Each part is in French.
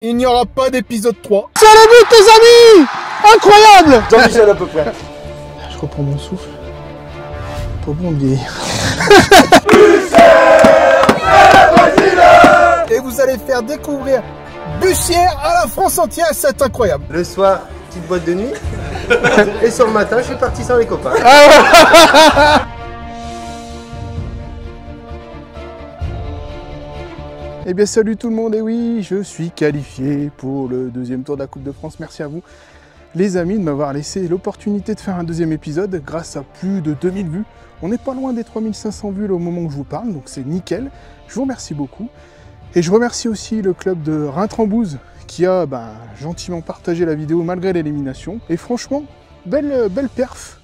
Il n'y aura pas d'épisode 3. C'est le but, les amis! Incroyable! Jean-Michel à peu près. Je reprends mon souffle. Pas bon de vieillir. Et vous allez faire découvrir Bussière à la France entière, c'est incroyable. Le soir, petite boîte de nuit. Et sur le matin, je suis parti sans les copains. Eh bien salut tout le monde, et oui, je suis qualifié pour le deuxième tour de la Coupe de France. Merci à vous les amis de m'avoir laissé l'opportunité de faire un deuxième épisode grâce à plus de 2000 vues. On n'est pas loin des 3500 vues là, au moment où je vous parle, donc c'est nickel. Je vous remercie beaucoup. Et je remercie aussi le club de Reims-Trembouze qui a gentiment partagé la vidéo malgré l'élimination. Et franchement, belle perf.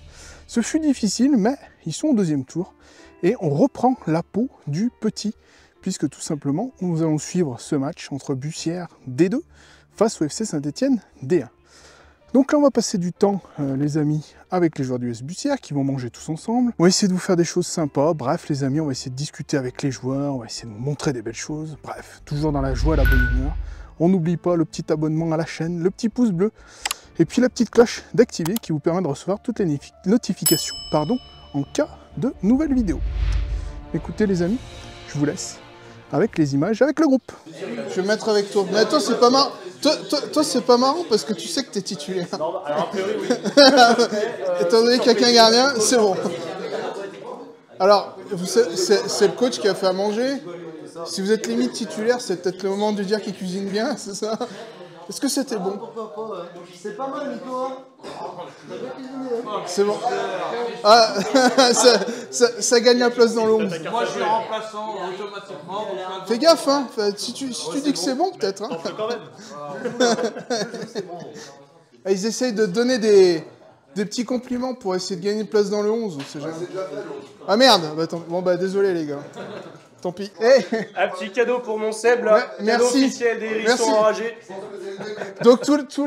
Ce fut difficile, mais ils sont au deuxième tour. Et on reprend la peau du petit, puisque tout simplement, nous allons suivre ce match entre Bussière D2 face au FC Saint-Etienne D1. Donc là, on va passer du temps, les amis, avec les joueurs du S Bussière qui vont manger tous ensemble. On va essayer de vous faire des choses sympas. Bref, les amis, on va essayer de discuter avec les joueurs, on va essayer de vous montrer des belles choses. Bref, toujours dans la joie et la bonne humeur. On n'oublie pas le petit abonnement à la chaîne, le petit pouce bleu, et puis la petite cloche d'activer qui vous permet de recevoir toutes les notifications, en cas de nouvelles vidéos. Écoutez, les amis, je vous laisse avec les images, avec le groupe. Je vais me mettre avec toi. Mais toi, c'est pas marrant. Toi, c'est pas marrant parce que tu sais que t'es titulaire. Non, alors a priori, oui. Étant donné qu'il y a qu'un gardien, c'est bon. Alors, c'est le coach qui a fait à manger. Si vous êtes limite titulaire, c'est peut-être le moment de dire qu'il cuisine bien, c'est ça? Est-ce que c'était bon? C'est pas mal, Nico. C'est bon. Ah, ça gagne la place dans le 11. Moi, je suis remplaçant automatiquement. Fais gaffe, hein. Si tu dis que c'est bon, peut-être. Hein. Ils essayent de donner des petits compliments pour essayer de gagner une place dans le 11. On sait jamais. Ah merde. Bon, désolé, les gars. Tant pis. Hey. Un petit cadeau pour mon Seb, là. Ouais, merci. Cadeau officiel des hérissons enragés. Donc tous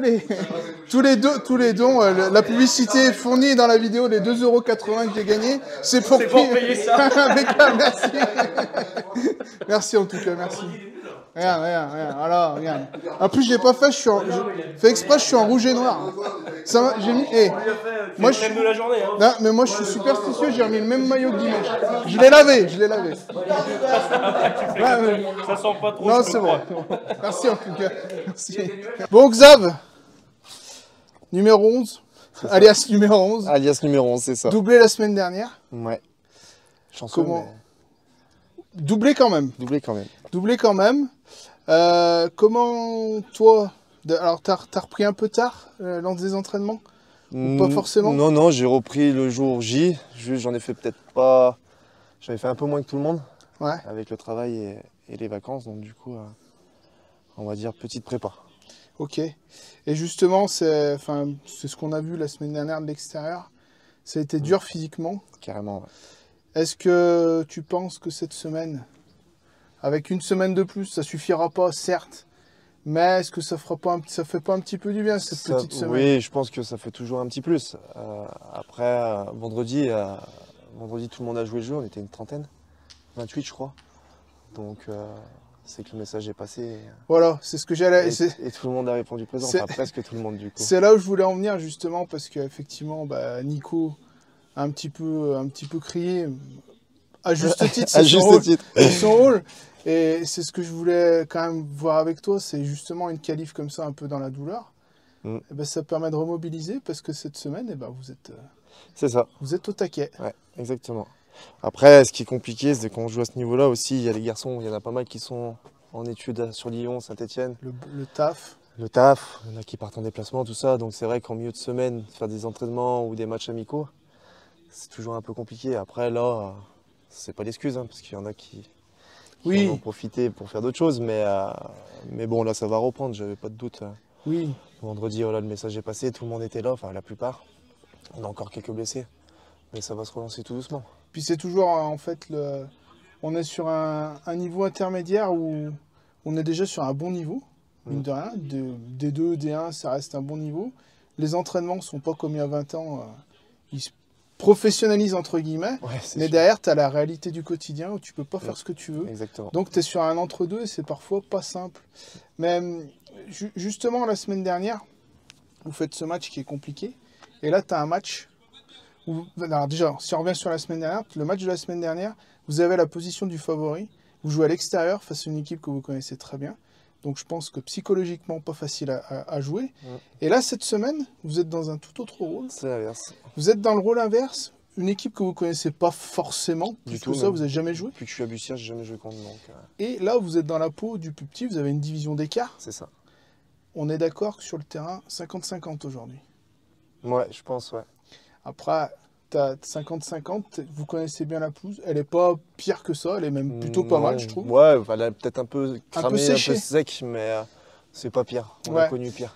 les dons, la publicité est fournie dans la vidéo, les 2,80 € que j'ai gagnés, c'est pour payer ça. Merci. Merci en tout cas, merci. Regarde, voilà, regarde. En plus, j'ai pas fait, fait exprès, je suis en rouge et noir. J'ai mis. Moi, je de la journée. Hein. Non, mais moi, je suis superstitieux, j'ai remis le même maillot que dimanche. Je l'ai lavé. Ça sent pas trop. Non, c'est bon. Merci en tout cas. Merci. Bon, Xav, numéro 11, alias numéro 11. Alias numéro 11, c'est ça. Doublé la semaine dernière. Ouais. Chanceux, comment Doublé quand même. Doublé quand même. Comment, toi, alors t'as repris un peu tard lors des entraînements? Pas forcément? Non, j'ai repris le jour J. Juste, j'en ai fait peut-être pas... J'en ai fait un peu moins que tout le monde. Ouais. Avec le travail et les vacances. Donc du coup, on va dire petite prépa. Ok. Et justement, c'est ce qu'on a vu la semaine dernière de l'extérieur. Ça a été dur physiquement. Carrément, ouais. Est-ce que tu penses que cette semaine, avec une semaine de plus, ça suffira pas, certes, mais est-ce que ça fait pas un petit peu du bien cette petite semaine? Oui, je pense que ça fait toujours un petit plus. Après, vendredi, tout le monde a joué le jeu, on était une trentaine, 28 je crois. Donc c'est que le message est passé. Voilà, c'est ce que j'allais... Et tout le monde a répondu présent, enfin presque tout le monde du coup. C'est là où je voulais en venir justement, parce qu'effectivement, Nico a un petit peu crié, à juste titre, c'est son rôle. Et c'est ce que je voulais quand même voir avec toi, c'est justement une qualif comme ça, un peu dans la douleur. Et ça permet de remobiliser, parce que cette semaine, vous êtes... c'est ça. Vous êtes au taquet. Ouais, exactement. Après, ce qui est compliqué, c'est qu'on joue à ce niveau-là aussi, il y a les garçons, il y en a pas mal qui sont en études sur Lyon, Saint-Etienne. Le taf. Le taf, il y en a qui partent en déplacement, tout ça. Donc c'est vrai qu'en milieu de semaine, faire des entraînements ou des matchs amicaux, c'est toujours un peu compliqué. Après, là, c'est pas l'excuse, parce qu'il y en a qui en ont profité pour faire d'autres choses. Mais bon, là, ça va reprendre, j'avais pas de doute. Oui. Vendredi, voilà, le message est passé, tout le monde était là, enfin la plupart. On a encore quelques blessés, mais ça va se relancer tout doucement. Puis c'est toujours, en fait, on est sur un niveau intermédiaire où on est déjà sur un bon niveau, mine de rien. D2, D1, ça reste un bon niveau. Les entraînements ne sont pas comme il y a 20 ans, ils se professionnalisent entre guillemets, mais derrière, tu as la réalité du quotidien où tu peux pas faire ce que tu veux. Exactement. Donc tu es sur un entre-deux et c'est parfois pas simple. Mais Justement, la semaine dernière, vous faites ce match qui est compliqué. Et là, tu as un match où... Alors déjà, si on revient sur la semaine dernière, le match de la semaine dernière, vous avez la position du favori. Vous jouez à l'extérieur face à une équipe que vous connaissez très bien. Donc je pense que psychologiquement, pas facile à jouer. Et là, cette semaine, vous êtes dans un tout autre rôle. C'est l'inverse. Vous êtes dans le rôle inverse. Une équipe que vous ne connaissez pas forcément. Du tout tout, ça, même. vous n'avez jamais joué. Depuis que je suis à Bussière, j'ai jamais joué contre. Donc, Et là, vous êtes dans la peau du plus petit. Vous avez une division d'écart. c'est ça. On est d'accord que sur le terrain, 50-50 aujourd'hui. Ouais, je pense, ouais. Après, tu as 50-50. Vous connaissez bien la pelouse. Elle n'est pas pire que ça. Elle est même plutôt pas mal, Non, je trouve. Ouais, elle a peut-être un peu cramé, un peu séché. sec, mais c'est pas pire. On Ouais. a connu pire.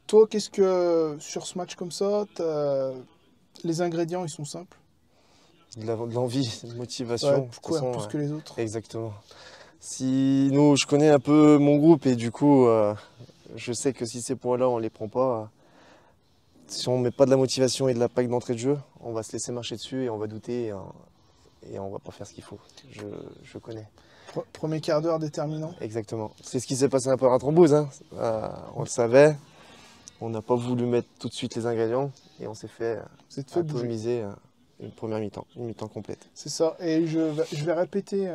Toi, qu'est-ce que, sur ce match comme ça, les ingrédients, ils sont simples. De l'envie, de motivation. Ouais, de toute courir façon, plus ouais. que les autres. Exactement. Si nous, je connais un peu mon groupe et du coup, je sais que si ces points-là, on les prend pas, si on met pas de la motivation et de la PAC d'entrée de jeu, on va se laisser marcher dessus et on va douter et on va pas faire ce qu'il faut. Je connais. Premier quart d'heure déterminant. Exactement. C'est ce qui s'est passé un peu à Ratrambouze, hein. On le savait. On n'a pas voulu mettre tout de suite les ingrédients et on s'est fait Vous êtes fait bouger. atomiser une première mi-temps, une mi-temps complète. C'est ça. Et je vais répéter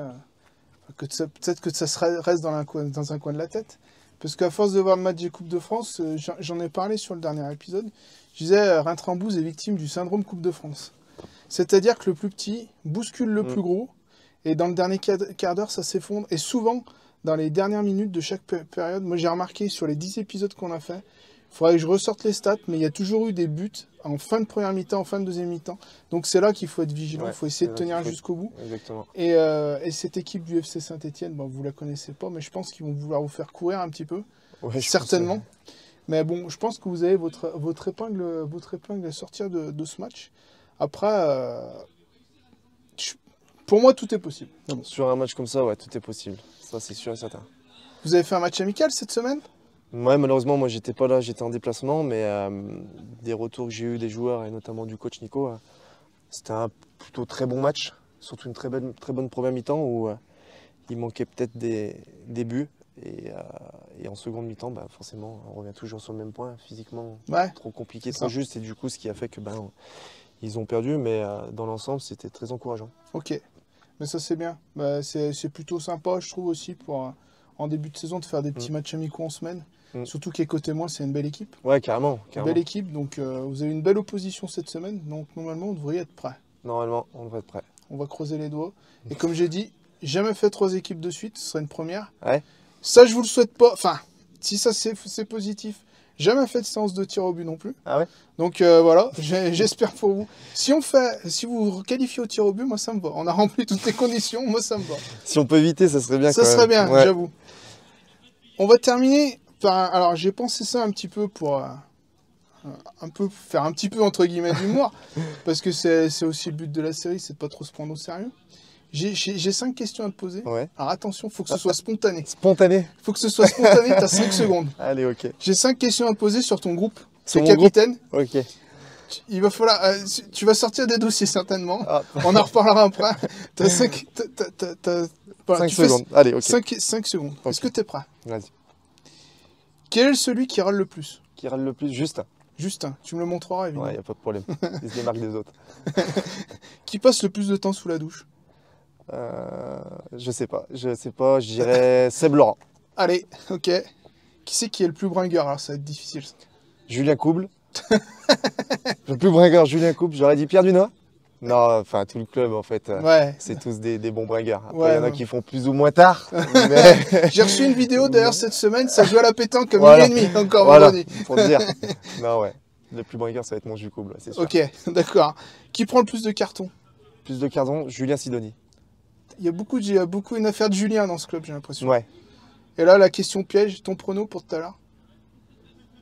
peut-être que ça reste dans un coin de la tête. Parce qu'à force de voir le match des Coupes de France, j'en ai parlé sur le dernier épisode, je disais Ratrambouze est victime du syndrome Coupe de France. C'est-à-dire que le plus petit bouscule le plus gros, et dans le dernier quart d'heure, ça s'effondre. Et souvent, dans les dernières minutes de chaque période, moi j'ai remarqué sur les 10 épisodes qu'on a fait, il faudrait que je ressorte les stats, mais il y a toujours eu des buts en fin de première mi-temps, en fin de deuxième mi-temps. Donc c'est là qu'il faut être vigilant, il faut essayer de tenir jusqu'au bout. Exactement. Et cette équipe du FC Saint-Etienne, bon, vous la connaissez pas, mais je pense qu'ils vont vouloir vous faire courir un petit peu, Ouais, certainement. Mais bon, je pense que vous avez votre épingle à sortir de ce match. Après, pour moi, tout est possible. Sur un match comme ça, ouais, tout est possible. Ça, c'est sûr et certain. Vous avez fait un match amical cette semaine? Ouais, malheureusement, moi, j'étais pas là, j'étais en déplacement, mais des retours que j'ai eu des joueurs et notamment du coach Nico, c'était un plutôt très bon match, surtout une très bonne première mi-temps où il manquait peut-être des buts et en seconde mi-temps, bah, forcément, on revient toujours sur le même point, physiquement trop compliqué, trop juste, et du coup, ce qui a fait que ils ont perdu, mais dans l'ensemble, c'était très encourageant. Ok, mais ça c'est bien. Bah, c'est plutôt sympa, je trouve aussi, pour en début de saison, de faire des petits matchs amicaux en semaine. Surtout qu'à côté moi, c'est une belle équipe. Ouais, carrément. Une belle équipe, donc vous avez une belle opposition cette semaine, donc normalement, vous devriez être prêts. Normalement, on devrait être prêt. On va creuser les doigts. Et comme j'ai dit, jamais fait 3 équipes de suite, ce serait une première. Ouais. Ça, je vous le souhaite pas. Enfin, si ça c'est positif, jamais fait de séance de tir au but non plus. Ah ouais. Donc voilà, j'espère pour vous. Si vous vous qualifiez au tir au but, moi ça me va. On a rempli toutes les conditions, moi ça me va. Si on peut éviter, ça serait bien. Ça serait bien, ouais. j'avoue. On va terminer par. Alors j'ai pensé ça un petit peu pour faire un petit peu entre guillemets d'humour, parce que c'est aussi le but de la série, c'est de pas trop se prendre au sérieux. J'ai 5 questions à te poser. Ouais. Alors attention, faut que ce soit spontané. Spontané. Faut que ce soit spontané, t'as 5 secondes. Allez, ok. J'ai 5 questions à te poser sur ton groupe. Sur C'est mon capitaine. Ok. Il va falloir. Tu vas sortir des dossiers certainement. Ah. On en reparlera après. T'as 5 5 secondes. Allez, ok. 5 secondes. Ok. Est-ce que t'es prêt? Vas-y. Quel est celui qui râle le plus? Qui râle le plus? Juste. Justin, tu me le montreras évidemment. Ouais, y a pas de problème. Il se démarque des autres. Qui passe le plus de temps sous la douche? Je sais pas. Je dirais Seb Laurent. Allez, ok. Qui c'est qui est le plus bringueur? Alors ça va être difficile. Julien Couble. Le plus bringueur, Julien Couble. J'aurais dit Pierre Dunois. Non, enfin tout le club en fait. Ouais. C'est tous des bons bringueurs. Après, Ouais, y en a ouais. qui font plus ou moins tard. Mais... J'ai reçu une vidéo d'ailleurs cette semaine, ça joue à la pétanque comme Voilà. minuit et demi, encore Voilà, vendredi. pour te dire. Non, ouais. Le plus bringueur, ça va être mon Julien Couble, c'est sûr. Ok, d'accord. Qui prend le plus de cartons? Plus de cardons, Julien Sidoni. Il y a beaucoup une affaire de Julien dans ce club, j'ai l'impression. Ouais. Et là, la question piège, ton prono pour tout à l'heure?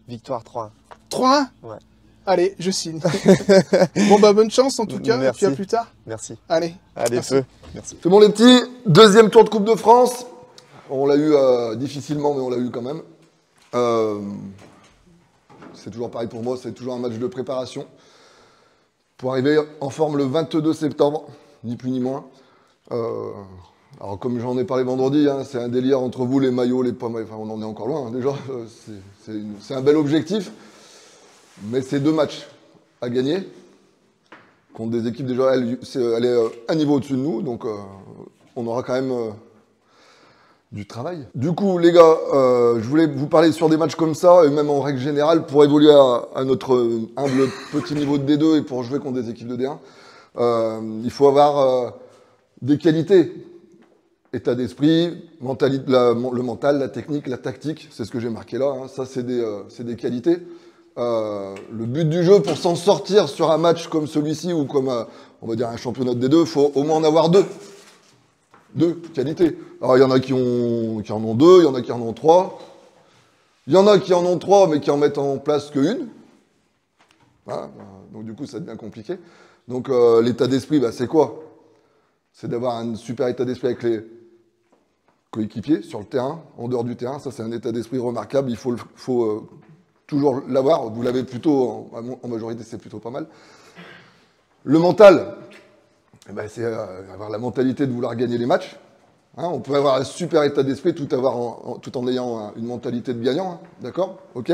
Victoire 3-1. 3-1? Ouais. Allez, je signe. Bon bah bonne chance en tout cas, Merci. et puis à plus tard. Merci. Allez. Allez, Merci. feu. Merci. C'est bon les petits, deuxième tour de Coupe de France. On l'a eu difficilement, mais on l'a eu quand même. C'est toujours pareil pour moi, c'est toujours un match de préparation. Pour arriver en forme le 22 septembre, ni plus ni moins. Alors comme j'en ai parlé vendredi, hein, c'est un délire entre vous, les maillots, les pas maillots, enfin on en est encore loin, hein, déjà, c'est un bel objectif, mais c'est 2 matchs à gagner, contre des équipes déjà, elle est un niveau au-dessus de nous, donc on aura quand même du travail. Du coup, les gars, je voulais vous parler sur des matchs comme ça, et même en règle générale, pour évoluer à notre humble petit niveau de D2 et pour jouer contre des équipes de D1, il faut avoir des qualités. État d'esprit, le mental, la technique, la tactique, c'est ce que j'ai marqué là, hein. Ça c'est des qualités. Le but du jeu pour s'en sortir sur un match comme celui-ci ou comme on va dire un championnat de D2, il faut au moins en avoir 2. 2 qualités. Alors il y en a qui en ont 2, il y en a qui en ont 3. Il y en a qui en ont 3 mais qui en mettent en place qu'une. Voilà. Donc du coup ça devient compliqué. Donc l'état d'esprit, bah, c'est quoi? C'est d'avoir un super état d'esprit avec les coéquipiers sur le terrain, en dehors du terrain. Ça, c'est un état d'esprit remarquable. Il faut toujours l'avoir. Vous l'avez plutôt, en majorité, c'est plutôt pas mal. Le mental, eh ben, c'est avoir la mentalité de vouloir gagner les matchs. Hein, on peut avoir un super état d'esprit tout en ayant une mentalité de gagnant. Hein, d'accord? Ok?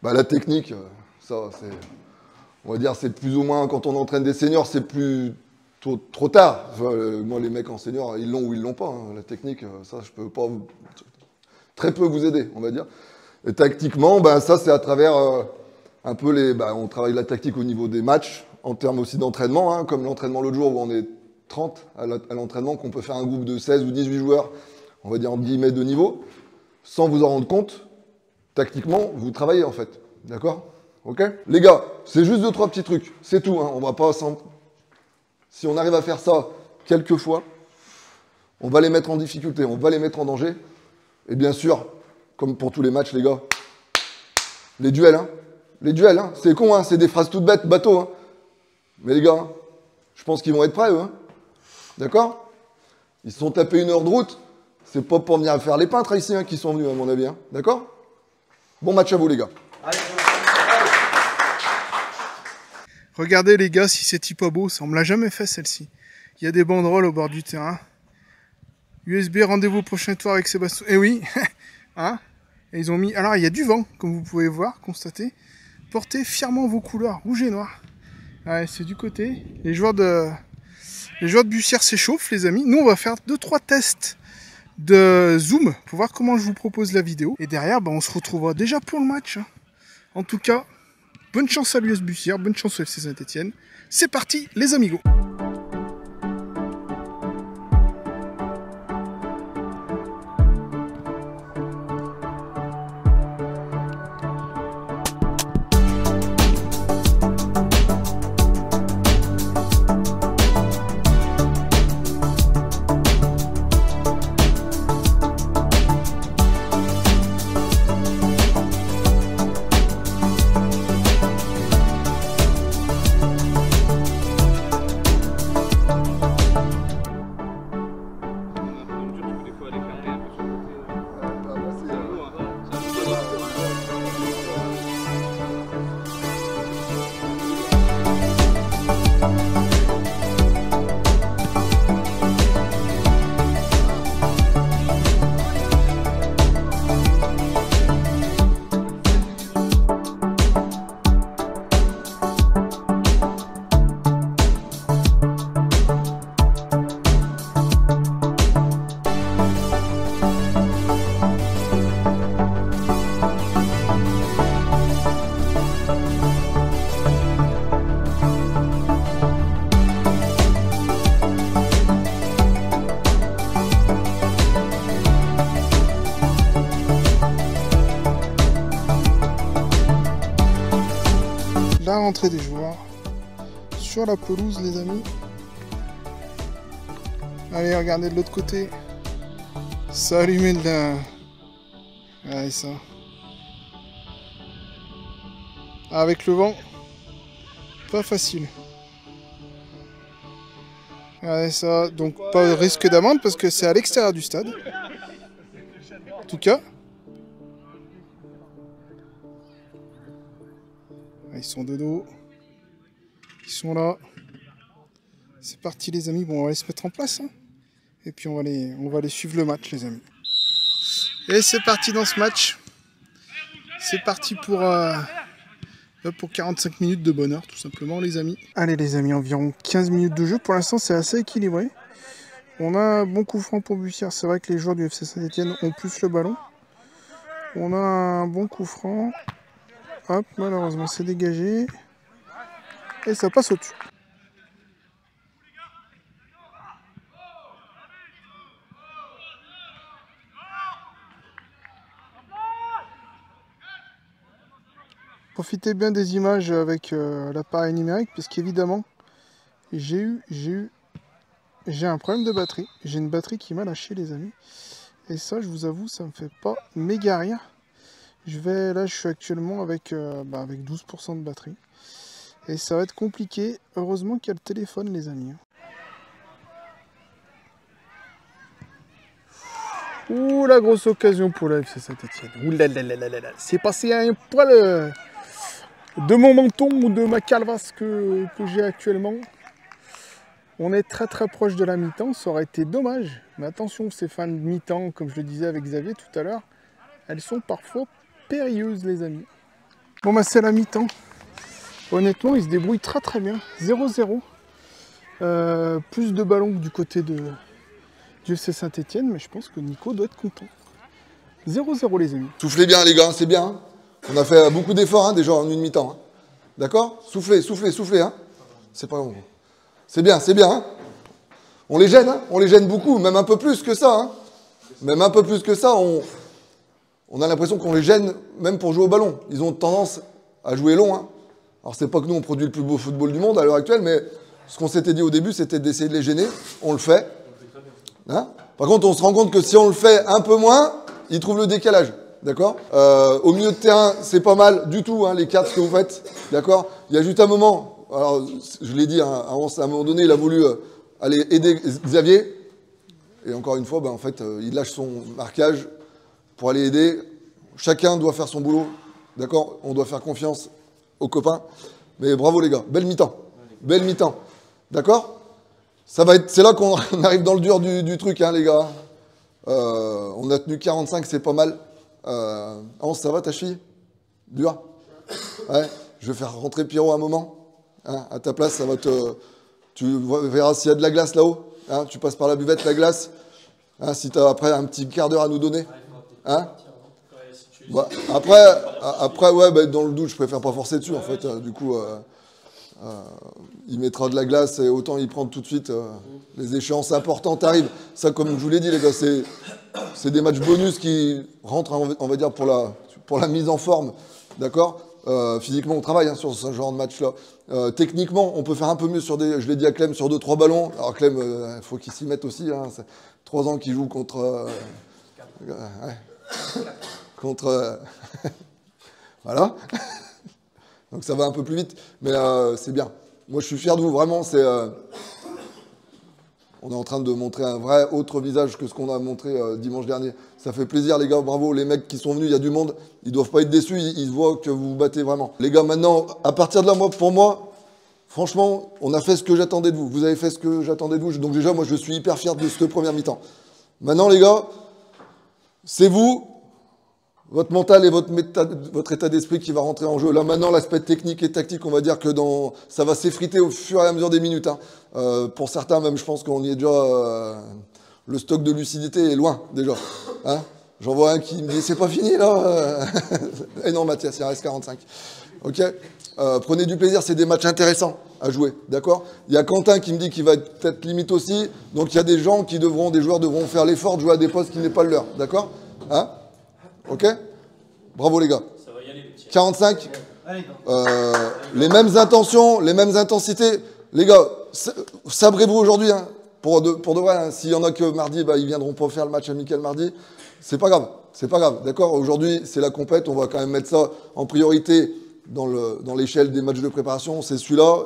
Bah, la technique, ça, c'est, on va dire, c'est plus ou moins, quand on entraîne des seniors, c'est plus trop tard. Enfin, moi, les mecs en senior, ils l'ont ou ils l'ont pas. Hein. La technique, ça, je peux pas très peu vous aider, on va dire. Et tactiquement, ben, ça, c'est à travers un peu on travaille la tactique au niveau des matchs, en termes aussi d'entraînement, hein, comme l'entraînement l'autre jour où on est 30 à l'entraînement, qu'on peut faire un groupe de 16 ou 18 joueurs, on va dire en guillemets de niveau, sans vous en rendre compte, tactiquement, vous travaillez en fait. D'accord? Ok? Les gars, c'est juste 2-3 petits trucs. C'est tout, hein. On va pas Si on arrive à faire ça quelques fois, on va les mettre en difficulté, on va les mettre en danger. Et bien sûr, comme pour tous les matchs, les gars, les duels, hein. Les duels, hein. C'est con, hein. C'est des phrases toutes bêtes, bateau, hein. Mais les gars, je pense qu'ils vont être prêts, eux. Hein. D'accord? Ils se sont tapés 1 heure de route. C'est pas pour venir faire les peintres ici, hein, qui sont venus, à mon avis. Hein. D'accord? Bon match à vous, les gars. Regardez les gars, si c'est pas beau, ça on me l'a jamais fait celle-ci. Il y a des banderoles au bord du terrain. USB, rendez-vous au prochain tour avec Sébastien. Eh oui, hein? Et ils ont mis. Alors il y a du vent, comme vous pouvez voir, constater. Portez fièrement vos couleurs rouge et noir. Ouais, c'est du côté. Les joueurs de Bussière s'échauffent, les amis. Nous, on va faire 2-3 tests de zoom pour voir comment je vous propose la vidéo. Et derrière, on se retrouvera déjà pour le match. En tout cas. Bonne chance à l'US Bussière, bonne chance au FC Saint-Etienne. C'est parti, les amigos. La rentrée des joueurs sur la pelouse, les amis. Allez, regardez de l'autre côté. Ça allumé de la... Allez, ça. Avec le vent, pas facile. Allez, ça. Donc, pas de risque d'amende parce que c'est à l'extérieur du stade. En tout cas. Ils sont de dos. Ils sont là. C'est parti les amis. Bon, on va aller se mettre en place. Hein. Et puis on va aller suivre le match, les amis. Et c'est parti dans ce match. C'est parti pour 45 minutes de bonheur, tout simplement, les amis. Allez, les amis, environ 15 minutes de jeu. Pour l'instant, c'est assez équilibré. On a un bon coup franc pour Bussière. C'est vrai que les joueurs du FC Saint-Etienne ont plus le ballon. On a un bon coup franc. Hop, malheureusement, c'est dégagé. Et ça passe au-dessus. Profitez bien des images avec l'appareil numérique, puisqu'évidemment, j'ai un problème de batterie. J'ai une batterie qui m'a lâché, les amis. Et ça, je vous avoue, ça me fait pas méga rire. Là, je suis actuellement avec 12% de batterie. Et ça va être compliqué. Heureusement qu'il y a le téléphone, les amis. Ouh, la grosse occasion pour la FC Saint-Etienne. Ouh là là là là là là. C'est passé à un poil de mon menton ou de ma calvasse que j'ai actuellement. On est très très proche de la mi-temps, ça aurait été dommage. Mais attention, ces fins de mi-temps, comme je le disais avec Xavier tout à l'heure, elles sont parfois périlleuses, les amis. Bon, bah c'est la mi-temps. Honnêtement, ils se débrouillent très très bien. 0-0. Plus de ballons que du côté du FC Saint-Etienne, mais je pense que Nico doit être content. 0-0, les amis. Soufflez bien, les gars, c'est bien. Hein. On a fait beaucoup d'efforts déjà en une mi-temps. Hein. D'accord ? Soufflez. Hein. C'est pas bon. C'est bien. Hein. On les gêne beaucoup, même un peu plus que ça. Hein. Même un peu plus que ça, on a l'impression qu'on les gêne même pour jouer au ballon. Ils ont tendance à jouer long. Hein. Alors c'est pas que nous on produit le plus beau football du monde à l'heure actuelle, mais ce qu'on s'était dit au début, c'était d'essayer de les gêner. On le fait. Hein. Par contre, on se rend compte que si on le fait un peu moins, ils trouvent le décalage. D'accord. Au milieu de terrain, c'est pas mal du tout, hein, les 4 que vous faites. D'accord. Il y a juste un moment, alors je l'ai dit, hein, à un moment donné, il a voulu aller aider Xavier. Et encore une fois, en fait, il lâche son marquage pour aller aider. Chacun doit faire son boulot. D'accord. On doit faire confiance aux copains. Mais bravo les gars, belle mi-temps. Belle mi-temps. D'accord. C'est là qu'on arrive dans le dur du truc, hein, les gars. On a tenu 45, c'est pas mal. Hans, ça va ta cheville? Dur? Ouais. Je vais faire rentrer Pierrot un moment. Hein, à ta place, ça va te. Tu verras s'il y a de la glace là-haut. Hein, tu passes par la buvette, la glace. Hein, si tu as après un petit quart d'heure à nous donner. Hein? Bah, après ouais, dans le doute, je préfère pas forcer dessus en fait. Du coup, il mettra de la glace et autant il prend tout de suite. Les échéances importantes arrivent. Ça, comme je vous l'ai dit, les gars, c'est des matchs bonus qui rentrent, on va dire, pour la mise en forme. D'accord. Physiquement, on travaille hein, sur ce genre de match-là. Techniquement, on peut faire un peu mieux sur je l'ai dit à Clem, sur 2-3 ballons. Alors Clem, il faut qu'il s'y mette aussi. Hein. C'est 3 ans qu'il joue contre... voilà. Donc ça va un peu plus vite, mais c'est bien. Moi, je suis fier de vous, vraiment. On est en train de montrer un vrai autre visage que ce qu'on a montré dimanche dernier. Ça fait plaisir, les gars. Bravo, les mecs qui sont venus, il y a du monde. Ils doivent pas être déçus. Ils voient que vous vous battez vraiment. Les gars, maintenant, à partir de là, pour moi, franchement, on a fait ce que j'attendais de vous. Vous avez fait ce que j'attendais de vous. Donc déjà, moi, je suis hyper fier de cette première mi-temps. Maintenant, les gars, c'est vous, votre mental et votre état d'esprit qui va rentrer en jeu. Là, maintenant, l'aspect technique et tactique, on va dire que ça va s'effriter au fur et à mesure des minutes. Hein. Pour certains, même, je pense qu'on y est déjà... le stock de lucidité est loin, déjà. Hein. J'en vois un qui me dit « c'est pas fini, là !» Et non, Mathias, il reste 45. Ok. Prenez du plaisir, c'est des matchs intéressants à jouer, d'accord. Il y a Quentin qui me dit qu'il va être peut-être limite aussi. Donc, il y a des joueurs devront faire l'effort de jouer à des postes qui n'est pas le leur, d'accord. Hein. Ok. Bravo les gars. 45. Les mêmes intentions, les mêmes intensités. Les gars, sabrez-vous aujourd'hui. Hein, pour de vrai, hein, s'il y en a que mardi, ils viendront pas faire le match amical mardi. C'est pas grave. C'est pas grave. D'accord. Aujourd'hui, c'est la compète. On va quand même mettre ça en priorité dans l'échelle des matchs de préparation. C'est celui-là.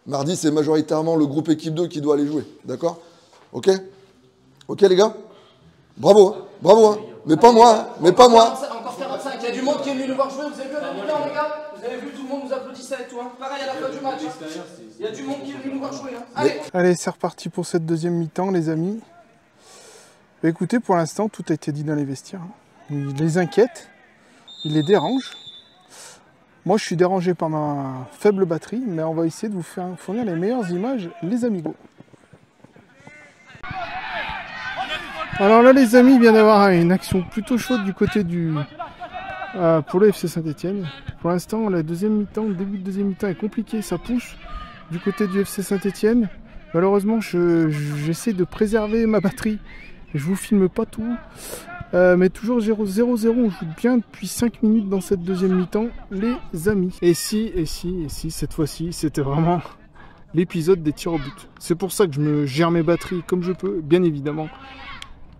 Mardi, c'est majoritairement le groupe équipe 2 qui doit aller jouer. D'accord. Ok. Ok les gars. Bravo. Hein, bravo. Hein. Mais pas moi, hein. Mais pas moi. Encore 45, il y a du monde qui est venu nous voir jouer, vous avez vu la mi-temps les gars? Vous avez vu, tout le monde nous applaudissait et tout, hein. Pareil à la fin du match, hein. Il y a du monde qui est venu nous voir jouer, hein. Allez, c'est reparti pour cette deuxième mi-temps, les amis. Bah, écoutez, pour l'instant, tout a été dit dans les vestiaires. Il les inquiète, il les dérange. Moi, je suis dérangé par ma faible batterie, mais on va essayer de vous fournir les meilleures images, les amigos. Alors là, les amis, il vient d'avoir une action plutôt chaude du côté pour le FC Saint-Etienne. Pour l'instant, la deuxième mi-temps, le début de deuxième mi-temps est compliqué, ça pousse du côté du FC Saint-Etienne. Malheureusement, j'essaie de préserver ma batterie. Je vous filme pas tout. Mais toujours 0-0, on joue bien depuis 5 minutes dans cette deuxième mi-temps, les amis. Et si, cette fois-ci, c'était vraiment l'épisode des tirs au but. C'est pour ça que je me gère mes batteries comme je peux, bien évidemment.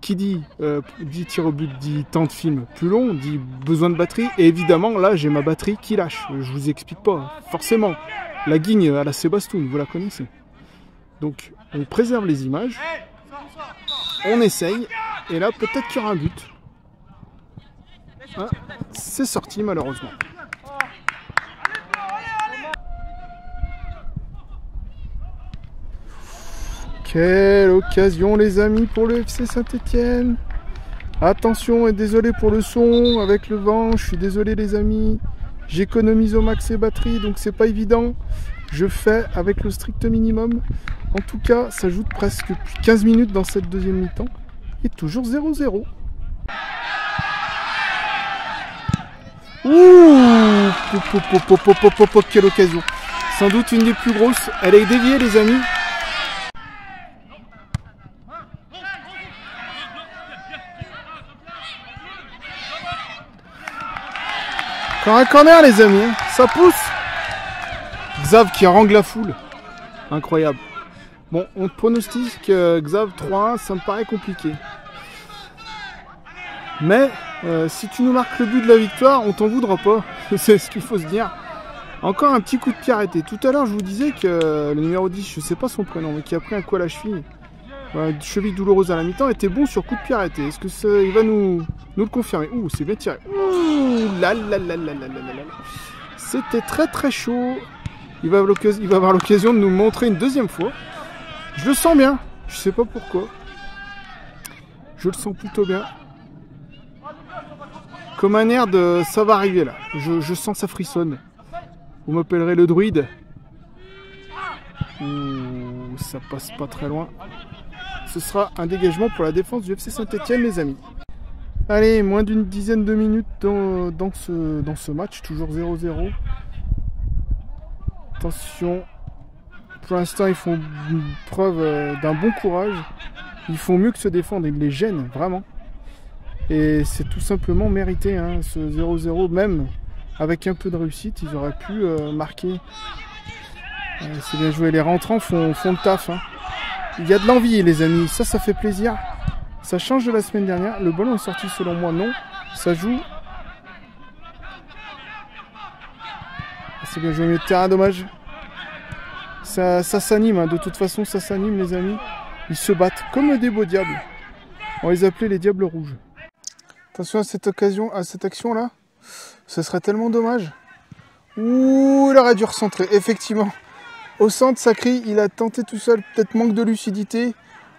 Qui dit tir au but, dit temps de film plus long, dit besoin de batterie. Et évidemment, là, j'ai ma batterie qui lâche. Je vous explique pas, forcément. La guigne à la Sébastoun, vous la connaissez. Donc, on préserve les images. On essaye. Et là, peut-être qu'il y aura un but. Ah, c'est sorti, malheureusement. Quelle occasion, les amis, pour le FC Saint-Etienne. Attention, et désolé pour le son avec le vent. Je suis désolé, les amis. J'économise au max les batteries, donc c'est pas évident. Je fais avec le strict minimum. En tout cas, ça joue presque 15 minutes dans cette deuxième mi-temps. Et toujours 0-0. Ouh, quelle occasion. Sans doute une des plus grosses. Elle est déviée, les amis. Encore un corner, les amis. Ça pousse. Xav qui harangue la foule. Incroyable. Bon, on pronostique Xav 3-1, ça me paraît compliqué. Mais si tu nous marques le but de la victoire, on t'en voudra pas. C'est ce qu'il faut se dire. Encore un petit coup de pied arrêté. Tout à l'heure, je vous disais que le numéro 10, je sais pas son prénom, mais qui a pris un coup à la cheville, cheville douloureuse à la mi-temps, était bon sur coup de pied arrêté. Est-ce que il va nous le confirmer? Ouh, c'est bien tiré. Ouh, là. C'était très très chaud. Il va avoir l'occasion de nous montrer une deuxième fois. Je le sens bien. Je sais pas pourquoi. Je le sens plutôt bien. Comme un air de ça va arriver là. Je sens ça frissonne. Vous m'appellerez le druide. Ouh, ça passe pas très loin. Ce sera un dégagement pour la défense du FC Saint-Etienne, les amis. Allez, moins d'une dizaine de minutes dans ce match. Toujours 0-0. Attention. Pour l'instant, ils font preuve d'un bon courage. Ils font mieux que se défendre. Ils les gênent, vraiment. Et c'est tout simplement mérité, hein, ce 0-0. Même avec un peu de réussite, ils auraient pu marquer. C'est bien joué. Les rentrants font le taf. Hein. Il y a de l'envie, les amis. Ça fait plaisir. Ça change de la semaine dernière. Le ballon est sorti, selon moi, non. Ça joue. C'est bien joué, milieu de terrain, dommage. Ça s'anime, hein. De toute façon, ça s'anime, les amis. Ils se battent comme des beaux diables. On les appelait les diables rouges. Attention à cette occasion, à cette action-là. Ce serait tellement dommage. Ouh, il aurait dû recentrer, effectivement. Au centre, ça crie, il a tenté tout seul, peut-être manque de lucidité.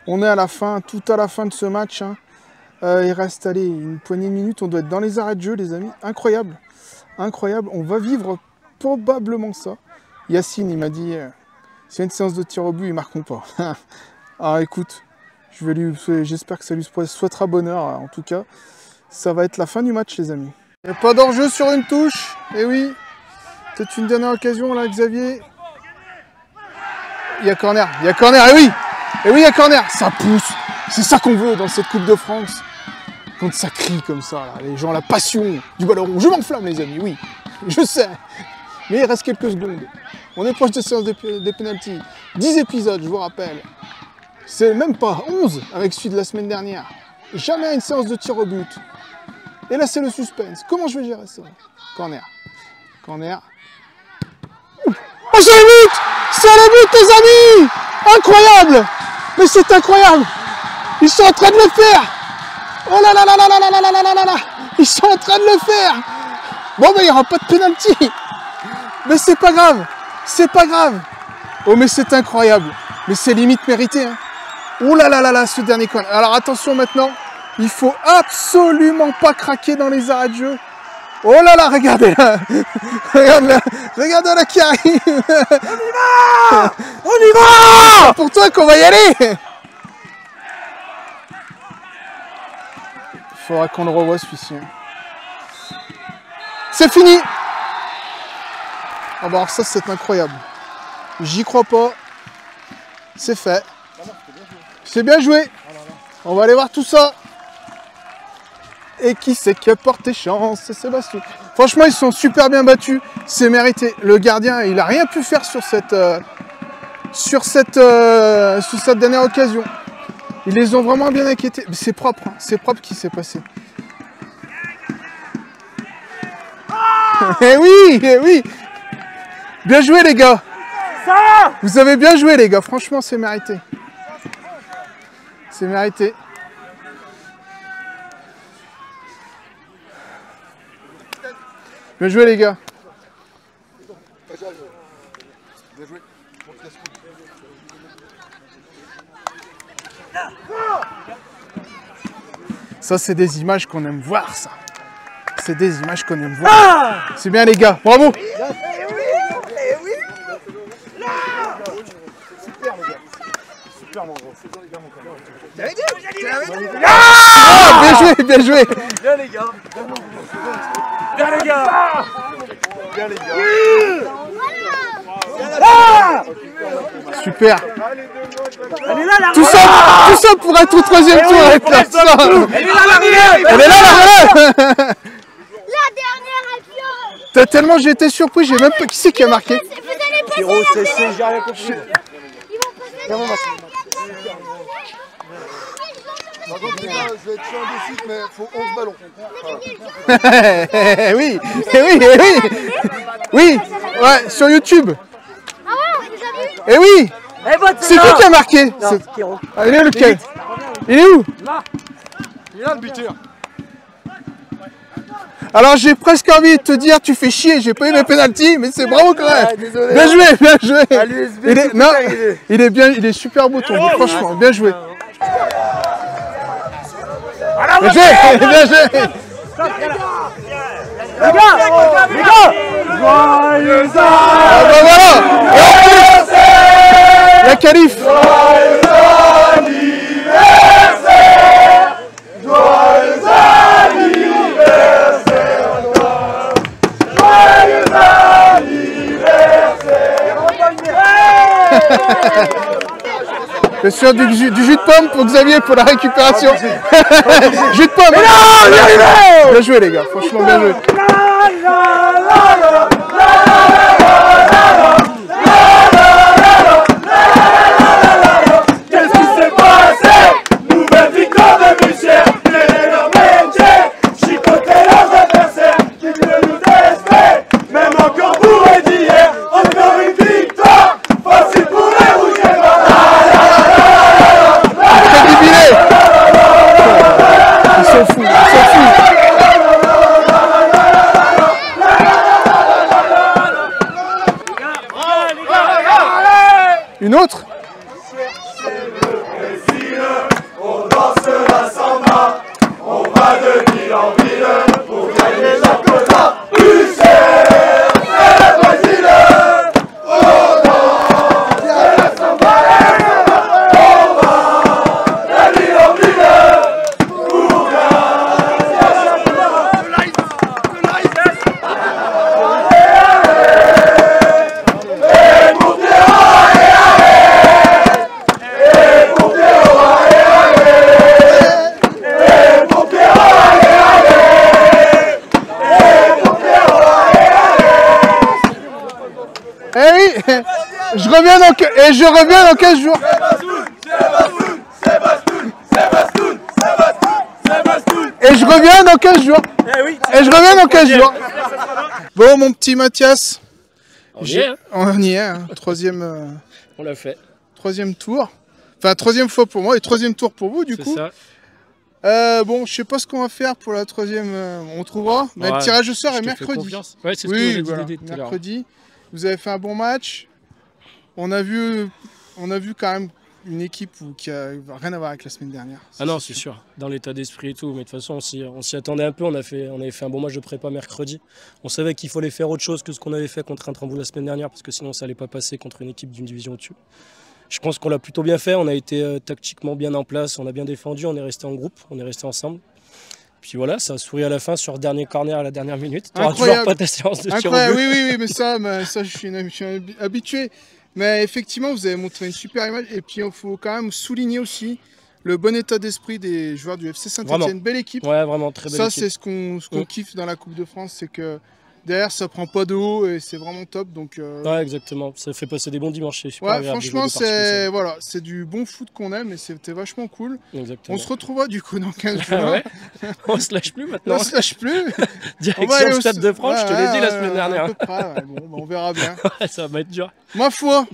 On est à la fin, tout à la fin de ce match. Hein. Il reste, allez, une poignée de minutes. On doit être dans les arrêts de jeu, les amis. Incroyable. Incroyable. On va vivre probablement ça. Yacine, il m'a dit, s'il y a une séance de tir au but, ils marqueront pas. Ah, écoute, j'espère que ça lui souhaitera bonheur. En tout cas, ça va être la fin du match, les amis. Il n'y a pas d'enjeu sur une touche. Eh oui. Peut-être une dernière occasion, là, Xavier. Il y a corner. Il y a corner, eh oui. Et oui, il y a corner, ça pousse. C'est ça qu'on veut dans cette Coupe de France. Quand ça crie comme ça, là, les gens, la passion du ballon rond. Je m'enflamme, les amis, oui. Je sais. Mais il reste quelques secondes. On est proche de séance des pénaltys. 10 épisodes, je vous rappelle. C'est même pas 11 avec celui de la semaine dernière. Jamais une séance de tir au but. Et là, c'est le suspense. Comment je vais gérer ça? Corner. Corner. Oh, c'est le but! C'est le but, les amis! Incroyable! Mais c'est incroyable! Ils sont en train de le faire! Oh là là là là là là là là là là là! Ils sont en train de le faire! Bon, ben il n'y aura pas de pénalty! Mais c'est pas grave! C'est pas grave! Oh, mais c'est incroyable! Mais c'est limite mérité, hein! Ouh là là là là, ce dernier corner. Alors attention maintenant, il faut absolument pas craquer dans les arrêts de jeu. Oh là là, regardez là. Regardez là qui arrive. On y va. On y va. C'est pour toi qu'on va y aller. Il faudra qu'on le revoie celui-ci. C'est fini. Ah bah alors ça c'est incroyable. J'y crois pas. C'est fait. C'est bien joué. On va aller voir tout ça. Et qui c'est qui a porté chance? C'est Sébastien. Franchement, ils sont super bien battus. C'est mérité. Le gardien, il a rien pu faire sur cette dernière occasion. Ils les ont vraiment bien inquiétés. C'est propre. Hein. C'est propre ce qui s'est passé. Eh oui, eh oui. Bien joué les gars. Vous avez bien joué les gars. Franchement, c'est mérité. C'est mérité. Bien joué les gars. Ça c'est des images qu'on aime voir ça. C'est des images qu'on aime voir. C'est bien les gars. Bravo. Ah, bien joué, bien joué. Bien les gars. Bien les gars. Bien les gars. Super. Elle est là, la Tout ça pour être au troisième tour avec la ça. Elle est là, la relève. Elle est là, la relève. La dernière action. T'as tellement j'ai été surpris, j'ai même pas qui c'est qui a marqué. Vous allez passer Pierrot, la c'est j'ai rien compris. Ils vont passer Par contre, les gars, je vais être chiant de suite, mais il faut 11 ballons. Oui, oui. Oui, ouais, sur YouTube. Ah ouais, vous avez vu? Eh oui. C'est qui a marqué? Ah, il est où lequel? Il est où? Là. Il est là le buteur. Alors j'ai presque envie de te dire tu fais chier, j'ai pas eu mes pénaltys, mais c'est bravo quand même. Bien joué, bien joué. Il est bien, il est super beau ton but, franchement, bien joué. Bien joué, bien joué. Les gars. Joyeux Ah bah voilà. Et en plus, la qualif. Je suis sûr du jus de pomme pour Xavier pour la récupération. Jus de pomme. Bien joué les gars, franchement bien joué. Qu'est-ce qui s'est passé? Nouvelle victoire de Michel. Chicoter leurs adversaires qui veulent nous tester. Même encore bourré d'hier, encore une victoire. Facile pour les rouges et blancs. Ils sont fous, ils sont fous. Une autre? On danse la samba, on va de ville en ville pour gagner la quota. Lucien, c'est le Brésil. On danse la samba, on va de ville en ville pour gagner la quota. Et pour Eh oui, je reviens dans 15 jours. Et je reviens dans 15 jours. Et je reviens dans 15 jours. Bon, mon petit Mathias. On y est, hein. On y est, hein. Troisième. On l'a fait. Troisième tour. Enfin, troisième fois pour moi et troisième tour pour vous, du coup. C'est ça. Bon, je sais pas ce qu'on va faire pour la troisième. On trouvera. Mais le tirage au sort est mercredi. Ouais, c'est ce Oui, que voilà, dit tout à l'heure. mercredi. Vous avez fait un bon match. On a vu quand même une équipe qui a rien à voir avec la semaine dernière. Ah non, c'est sûr. Dans l'état d'esprit et tout. Mais de toute façon, on s'y attendait un peu. On avait fait un bon match de prépa mercredi. On savait qu'il fallait faire autre chose que ce qu'on avait fait contre Intrambou la semaine dernière parce que sinon, ça allait pas passer contre une équipe d'une division au-dessus. Je pense qu'on l'a plutôt bien fait. On a été tactiquement bien en place. On a bien défendu. On est resté en groupe. On est resté ensemble. Puis voilà, ça a souri à la fin sur le dernier corner à la dernière minute. Tu n'auras toujours pas ta séance de tir au but. Oui, mais ça je suis habitué. Mais effectivement, vous avez montré une super image. Et puis, il faut quand même souligner aussi le bon état d'esprit des joueurs du FC Saint-Etienne. Belle équipe. Ouais, vraiment très belle équipe. Ça, c'est ce qu'on kiffe dans la Coupe de France. C'est que derrière, ça prend pas de haut et c'est vraiment top. Donc, ouais, exactement. Ça fait passer des bons dimanches. C'est super agréable. Franchement, c'est du bon foot qu'on aime et c'était vachement cool. Exactement. On se retrouvera du coup dans 15 jours. Ouais. On se lâche plus maintenant. On se lâche plus. Direction le Stade de France, je te l'ai dit la semaine dernière. À peu près, bon, on verra bien. Ça va être dur. Ma foi.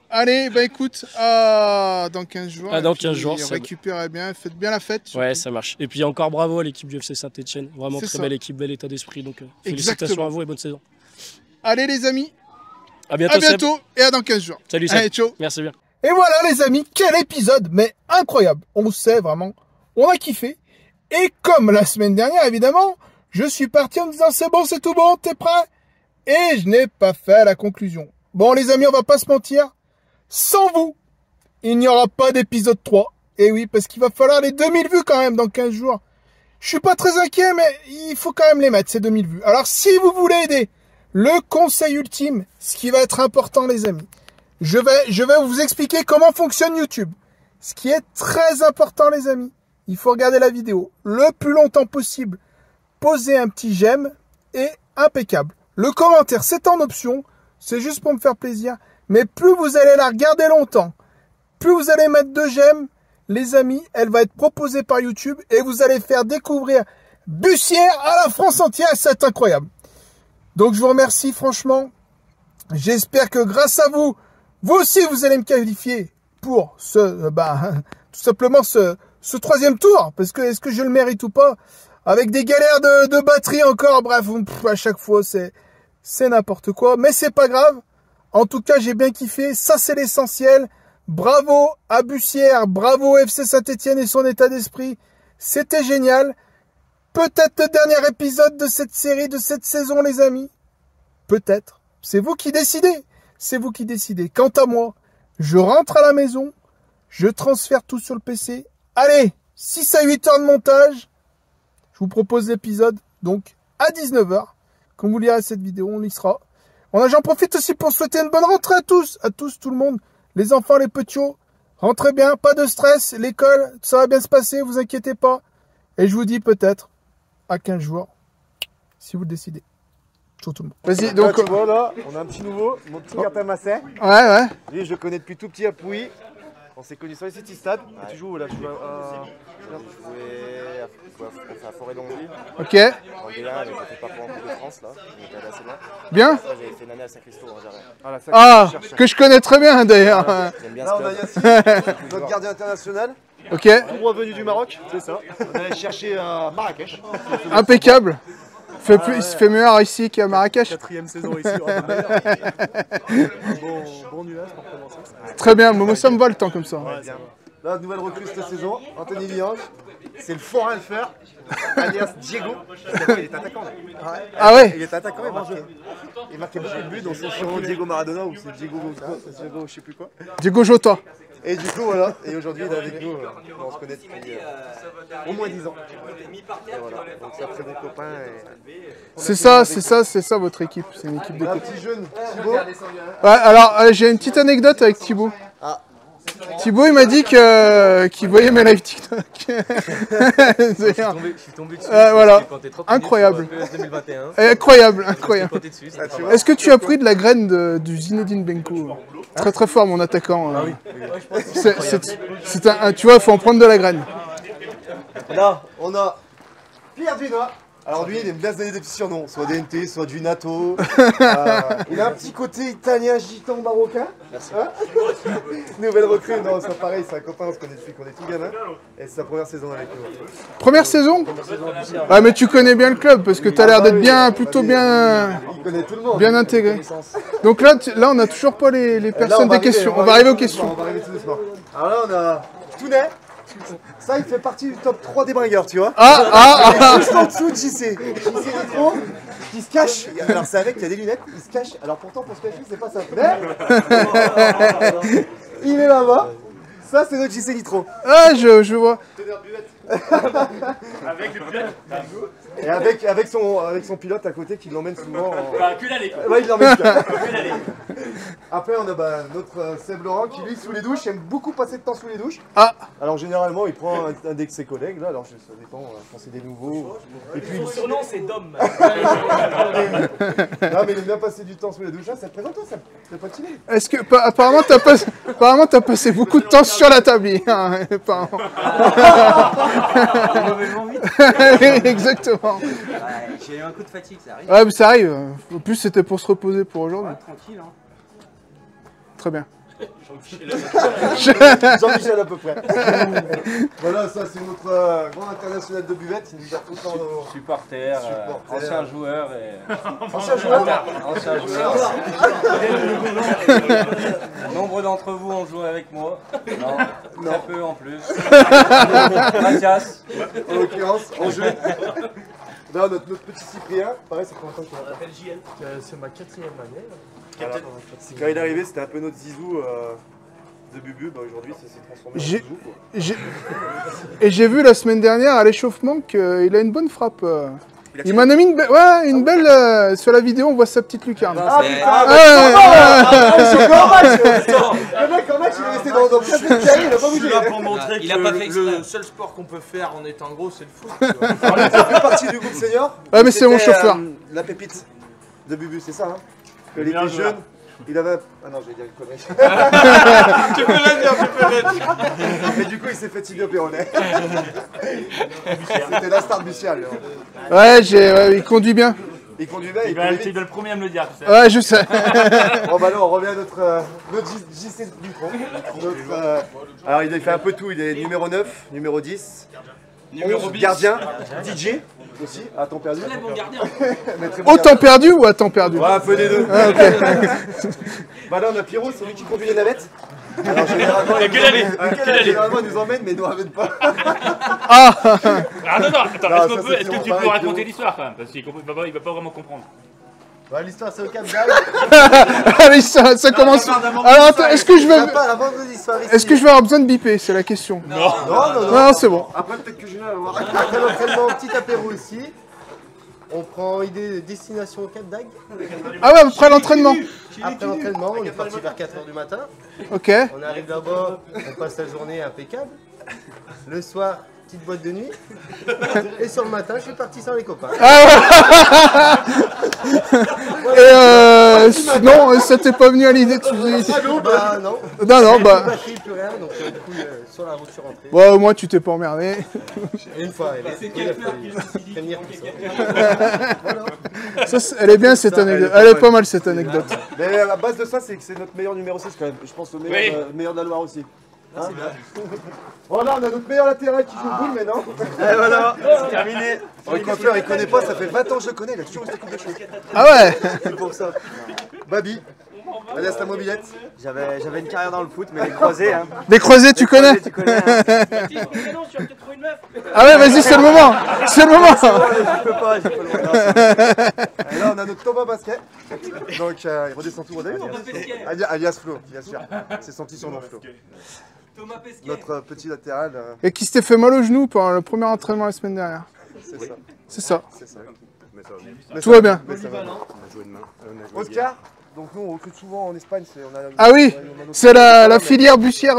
Allez, bah écoute, dans 15 jours. Dans 15 jours. Récupérez bien, faites bien la fête. Ouais, ça marche. Et puis encore bravo à l'équipe du FC Saint-Etienne. Vraiment très belle équipe, bel état d'esprit. Donc félicitations à vous et bonne saison. Allez les amis. À bientôt et à dans 15 jours. Salut, allez, ciao. Merci bien. Et voilà les amis, quel épisode, mais incroyable. On sait vraiment, on a kiffé. Et comme la semaine dernière évidemment, je suis parti en me disant c'est bon, c'est tout bon, t'es prêt? Et je n'ai pas fait la conclusion. Bon les amis, on va pas se mentir. Sans vous, il n'y aura pas d'épisode 3. Et oui, parce qu'il va falloir les 2000 vues quand même dans 15 jours. Je suis pas très inquiet, mais il faut quand même les mettre, ces 2000 vues. Alors, si vous voulez aider, le conseil ultime, ce qui va être important, les amis, je vais vous expliquer comment fonctionne YouTube. Ce qui est très important, les amis, il faut regarder la vidéo le plus longtemps possible. Posez un petit j'aime et impeccable. Le commentaire, c'est en option. C'est juste pour me faire plaisir. Mais plus vous allez la regarder longtemps, plus vous allez mettre de j'aime, les amis, elle va être proposée par YouTube et vous allez faire découvrir Bussière à la France entière. C'est incroyable. Donc je vous remercie franchement. J'espère que grâce à vous, vous aussi vous allez me qualifier pour tout simplement ce troisième tour. Parce que est-ce que je le mérite ou pas? Avec des galères de batterie encore, bref, à chaque fois c'est n'importe quoi. Mais c'est pas grave. En tout cas, j'ai bien kiffé. Ça, c'est l'essentiel. Bravo à Bussière. Bravo au FC Saint-Etienne et son état d'esprit. C'était génial. Peut-être le dernier épisode de cette série, de cette saison, les amis. Peut-être. C'est vous qui décidez. C'est vous qui décidez. Quant à moi, je rentre à la maison. Je transfère tout sur le PC. Allez, 6 à 8 heures de montage. Je vous propose l'épisode, donc, à 19 h. Quand vous lirez cette vidéo, on y sera. J'en profite aussi pour souhaiter une bonne rentrée à tous, tout le monde, les enfants, les petits, rentrez bien, pas de stress, l'école, ça va bien se passer, vous inquiétez pas. Et je vous dis peut-être à 15 jours, si vous le décidez. Ciao tout le monde. Vas-y, donc tu vois là, on a un petit nouveau, mon petit Quentin Massin. Ouais. Lui, je le connais depuis tout petit à Pouilly. On s'est connus sur les City Stade. Ouais. Tu joues là, je jouais à Forêt-Longeville. Ok. En D1, mais je ne fais pas pour en Coupe de France là. On était allé assez loin. Bien. J'avais fait une année à Saint-Christo en Jarret. Ah, que je connais très bien d'ailleurs. J'aime bien ce club. On a Yassine, notre gardien international. Ok. Tout droit venu du Maroc, c'est ça. On allait chercher à Marrakech. Impeccable. Il se fait meilleur ici qu'à Marrakech. 4e saison ici. Bon nuage pour commencer. Très bien, moi ça me va le temps comme ça. Ouais, là, nouvelle recrue cette saison, Anthony Liange. C'est le forain le fer, alias Diego. Il est attaquant. Ah ouais. Il est attaquant, il marquait beaucoup de buts, donc c'est sûrement Diego Maradona ou c'est Diego je sais plus quoi. Diego Jota. Et du coup voilà, et aujourd'hui il est avec nous, on se connaît depuis au moins 10 ans. Et voilà, donc c'est un très bon copain. C'est ça votre équipe, c'est une équipe de un petit jeune, Thibaut. Ouais, alors j'ai une petite anecdote avec Thibaut. Ah. Thibaut il m'a dit qu'il voyait mes live TikTok. Je suis tombé dessus. Voilà, incroyable. Incroyable. Est-ce que tu as pris de la graine du Zinedine Benko? Très très fort mon attaquant. Ah oui. Tu vois, il faut en prendre de la graine. Là, on a Pierre Dunois. Alors lui, il aime bien se donner des petits surnoms, soit DNT, soit du NATO. Il a un petit côté italien, gitan, marocain. Merci. Nouvelle recrue, non, c'est pareil, c'est un copain, on se connaît depuis qu'on est tout gamin. Et c'est sa première saison avec nous. Première saison? Ah mais tu connais bien le club parce que tu as l'air d'être bien, plutôt bien, bien intégré. Donc là, on a toujours pas les personnes des questions. On va arriver aux questions. On va arriver tout doucement. Alors là, on a Tounet. Ça, il fait partie du top 3 des bringueurs, tu vois. Juste en dessous de JC. JC Nitro, qui se cache. Alors, c'est avec, il y a des lunettes, il se cache. Alors, pourtant, pour se cacher, c'est pas simple. Mais il est là-bas. Ça, c'est notre JC Nitro. Ah, je vois. Avec le pilote. Et avec son pilote à côté qui l'emmène souvent. Que l'aller. Ouais, il l'emmène. Après, on a notre Seb Laurent qui, lui, sous les douches, aime beaucoup passer de temps sous les douches. Alors, généralement, il prend un de ses collègues, là. Alors, ça dépend quand c'est des nouveaux. Et puis, Son surnom, c'est Dom. Non, mais il aime bien passer du temps sous les douches. Ça te présente, toi, ça c'est pas stylé. Est-ce que apparemment t'as passé beaucoup de temps sur la table hier, hein, apparemment. Exactement. Ouais, j'ai eu un coup de fatigue, ça arrive. Ouais, mais ça arrive. En plus, c'était pour se reposer pour aujourd'hui. Ouais, tranquille, hein. Très bien. Jean-Michel à peu près. Voilà, ça c'est notre grand international de buvette. Il nous a tout le temps nos supporters, ancien joueur et... Ancien joueur. Ancien joueur. Nombre d'entre vous ont joué avec moi. Non, très peu en plus. Mathias. En l'occurrence, en jeu. Là, notre petit Cyprien, pareil, c'est pour longtemps qu'il m'appelle JL. C'est ma 4e année. Voilà. Quand il est arrivé, c'était un peu notre zizou de Bubu. Bah, aujourd'hui, ça s'est transformé en zizou. Et j'ai vu la semaine dernière à l'échauffement qu'il a une bonne frappe. Il m'en a mis une belle. Sur la vidéo, on voit sa petite lucarne. Ah putain, le mec en match, il est resté dans le carré, il a pas bougé. Je suis là pour montrer que le seul sport qu'on peut faire en étant gros, c'est le foot. Alors, il fait partie du groupe senior. Ouais, mais c'est mon chauffeur. La pépite de Bubu, c'est ça, hein. Il était jeune, il avait... Ah non, j'allais dire une connerie. Tu peux la dire, tu peux la dire. Mais du coup, il s'est fait Tibio Perronnet. C'était la star du ciel. Ouais, il conduit bien. Il conduit bien, il est le premier à me le dire. Tu sais. Ouais, je sais. Bon, bah là, on revient à notre JC Dutron. Alors, il a fait un peu tout. Il est numéro 9, numéro 10, numéro gardien, DJ. Aussi, à temps perdu. Très bon gardien. Au temps perdu ou à temps perdu? Ouais, un peu des deux. Ah, okay. Bah là, on a Pierrot, c'est lui qui conduit les navettes. Alors, généralement, il nous emmène, mais il nous ramène pas. Ah non, attends, est-ce que tu peux raconter l'histoire quand même? Parce qu'il va pas vraiment comprendre. Ouais, l'histoire, c'est au Cap d'Agde. Allez, ça commence. Alors, attends, est-ce que je vais avoir besoin de biper? C'est la question. Non, c'est bon. Après, peut-être que Julien va voir. Après l'entraînement, petit apéro ici. On prend idée destination au Cap d'Agde. Ah ouais, après l'entraînement. Après l'entraînement, on est parti vers 4 h du matin. Ok. On arrive là-bas, on passe la journée impeccable. Le soir, petite boîte de nuit. Et sur le matin, je suis parti sans les copains. Et non, ça t'est pas venu à l'idée de Bah non. Non, bah. Plus batterie, plus rien, donc du coup, sur la route, je suis rentré. Bon, au moins, tu t'es pas emmerdé. Une fois, elle est bien cette anecdote. Elle est pas mal cette anecdote. Mais à la base de ça, c'est que c'est notre meilleur numéro 6 quand même. Je pense au meilleur de la Loire aussi. Hein, voilà, on a notre meilleur latéral qui joue le boule, mais non. Et voilà, c'est terminé. Le coiffeur, il connaît pas, ça fait 20 ans que je le connais, il a toujours eu cette coupe de cheveux. Ah ouais. C'est pour ça. Babi, alias la mobilette. J'avais une carrière dans le foot, mais les croisés, hein. Des croisés, tu connais? Ah ouais, vas-y, c'est le moment. C'est le moment. Je peux pas le moment. Et là, on a notre Thomas Basquet. Donc, il redescend tout redescend. Alias Flo, bien sûr. C'est son petit surnom, Flo. Thomas Pesquet. Notre petit latéral. Et qui s'était fait mal au genou pendant le premier entraînement la semaine dernière. C'est ça. C'est ça. C'est ça. Tout va bien. On a joué demain. Oscar. Donc nous on recrute souvent en Espagne. Ah oui, c'est la filière bussière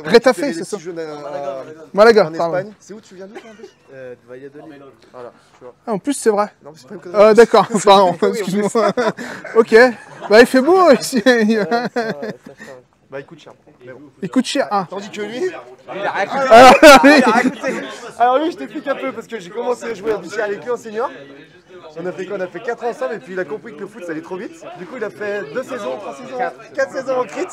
Rétafé, c'est ça? Malaga, pardon. C'est où tu viens d'où en plus? De Valladolid. Voilà, tu vois. Ah, en plus c'est vrai. Non, c'est pas une connerie. D'accord, pardon, excuse-moi. Ok, bah il fait beau ici. Bah il coûte cher. Il coûte cher, hein. Tandis que lui, il a rien coûté. Alors, Alors lui, je t'explique un peu parce que j'ai commencé à jouer à Bichère avec lui en senior. On a fait quoi? On a fait 4 ans ensemble et puis il a compris que le foot ça allait trop vite. Du coup il a fait 2 saisons, 3 saisons, 4 saisons en crit.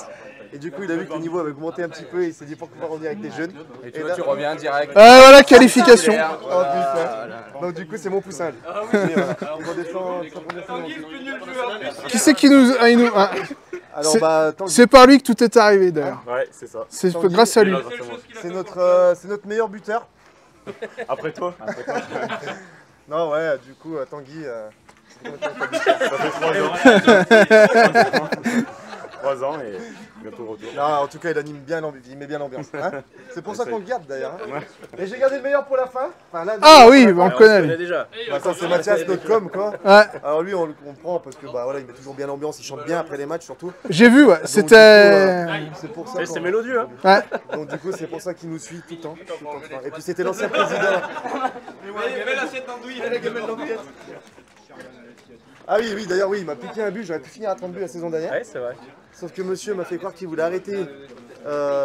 Et du coup il a vu que le niveau avait augmenté un petit peu et il s'est dit pourquoi pas revenir avec des jeunes. Et toi tu reviens direct. Voilà, qualification. En plus, donc du coup c'est mon poussin. Il redescend. Qui c'est qui nous... Alors, bah, c'est par lui que tout est arrivé d'ailleurs. Ouais, c'est ça. C'est grâce à lui. C'est notre meilleur buteur. Après toi. Non, ouais, du coup, Tanguy. Ça fait 3 ans et bientôt retour. Non, en tout cas, il anime bien l'ambiance, il met bien l'ambiance. Hein, c'est pour ça qu'on le garde d'ailleurs. Hein. Et j'ai gardé le meilleur pour la fin. Enfin, là, oui, on le connaît. Déjà. Bah, ça, c'est Mathias, notre com, quoi. Ouais. Alors lui, on le comprend parce que bah, voilà, il met toujours bien l'ambiance, il chante bien après les matchs surtout. J'ai vu, ouais. C'était. C'est pour ça. C'est mélodieux, hein. Ouais. Donc du coup, c'est pour ça qu'il nous suit tout le temps. Et puis c'était l'ancien président. Il y avait l'assiette d'andouille et la gamelle d'andouille. Ah oui, d'ailleurs, oui, il m'a piqué un but, j'aurais pu finir à 30 buts la saison dernière. Ouais, c'est vrai. Sauf que monsieur m'a fait croire qu'il voulait arrêter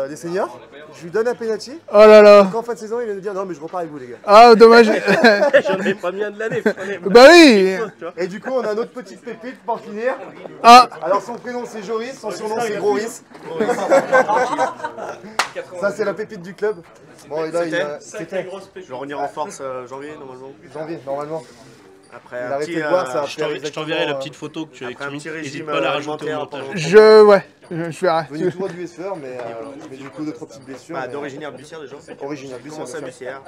les seniors. Je lui donne un penalty. Oh là là. Donc en fin de saison, il vient de dire non, mais je repars avec vous, les gars. Ah, dommage. J'en ai pas mis un de l'année. Bah oui. Et du coup, on a notre petite pépite pour finir. Ah. Alors son prénom c'est Joris, son surnom c'est Groris. Ça c'est la pépite du club. Bon, et là, c'était. Je vais revenir en force janvier normalement. Janvier, normalement. Après il a arrêté de boire, ça a fait je t'enverrai la petite photo que tu as écrite. N'hésite pas à la rajouter au montage. Je verrai. Venu tout droit du SFR, mais du coup, 2-3 petites blessures. Bah, d'originaire de Bussière déjà. Originaire de Bussière. Commencé à Bussière.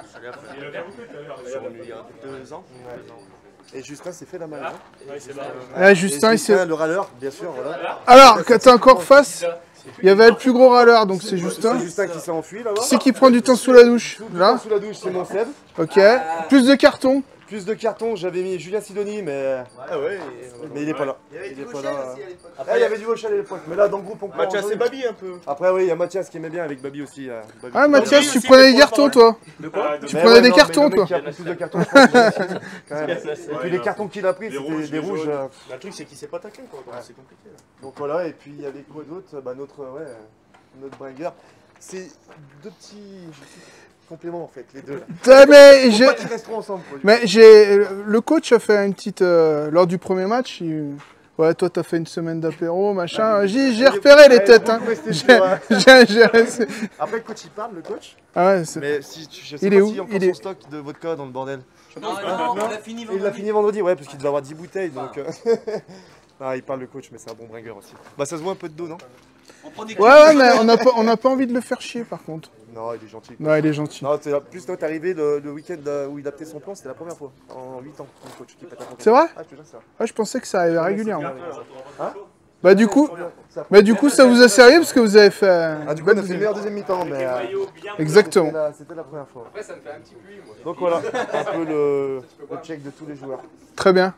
Je suis revenu il y a 2 ans. Et Justin s'est fait la main. Ouais, Justin, il s'est. Le râleur, bien sûr. Voilà. Alors, quand t'es encore face, il y avait le plus gros râleur, donc c'est Justin. C'est Justin qui s'est enfui là-bas. Qui c'est qui prend du temps sous la douche? Là. Sous la douche, c'est mon Seb. Ok. Plus de cartons. Plus de cartons, j'avais mis Julien Sidoni, mais. Ah ouais. Mais il est pas là. Il est pas là. Après, il y avait du Vauchel à l'époque, mais là dans le groupe on prend. Mathias et Babi un peu. Après, oui, il y a Mathias qui aimait bien avec Babi aussi. Babi. Ah, Mathias, tu prenais des cartons toi? De quoi? Tu prenais des cartons toi? Il a pris plus de cartons, je pense. Et puis les cartons qu'il a pris, c'était des rouges. Le truc, c'est qu'il s'est pas taclé, quoi. C'est compliqué. Donc voilà, et puis il y avait quoi d'autre? Bah, notre bringueur. C'est 2 petits. Complément en fait, les deux. Mais le coach a fait une petite lors du premier match. Ouais, toi t'as fait une semaine d'apéro, machin. J'ai repéré les têtes. Hein. Après le coach il parle, le coach. Ah ouais, mais si je sais pas s'il y a encore son stock de vodka dans le bordel. Non, il l'a fini vendredi, ouais, parce qu'il devait avoir 10 bouteilles donc. Ah, il parle le coach, mais c'est un bon bringueur aussi. Bah ça se voit un peu de dos, non? Ouais, mais on n'a pas envie de le faire chier par contre. Non, il est gentil. Non, il est gentil. Non, plus toi, t'es arrivé le week-end où il a pris son plan, c'était la première fois en 8 ans. Le coach qui pète la C'est vrai? Ah, je te jure ça. Ouais, je pensais que ça arrivait régulièrement. Hein? Bah du coup, ça vous a servi parce que vous avez fait. Ah, du coup, on a fait le meilleur deuxième mi-temps, mais. Exactement. C'était la première fois. Après, ça me fait un petit pluie, moi. Donc voilà, un peu le check de tous les joueurs. Très bien.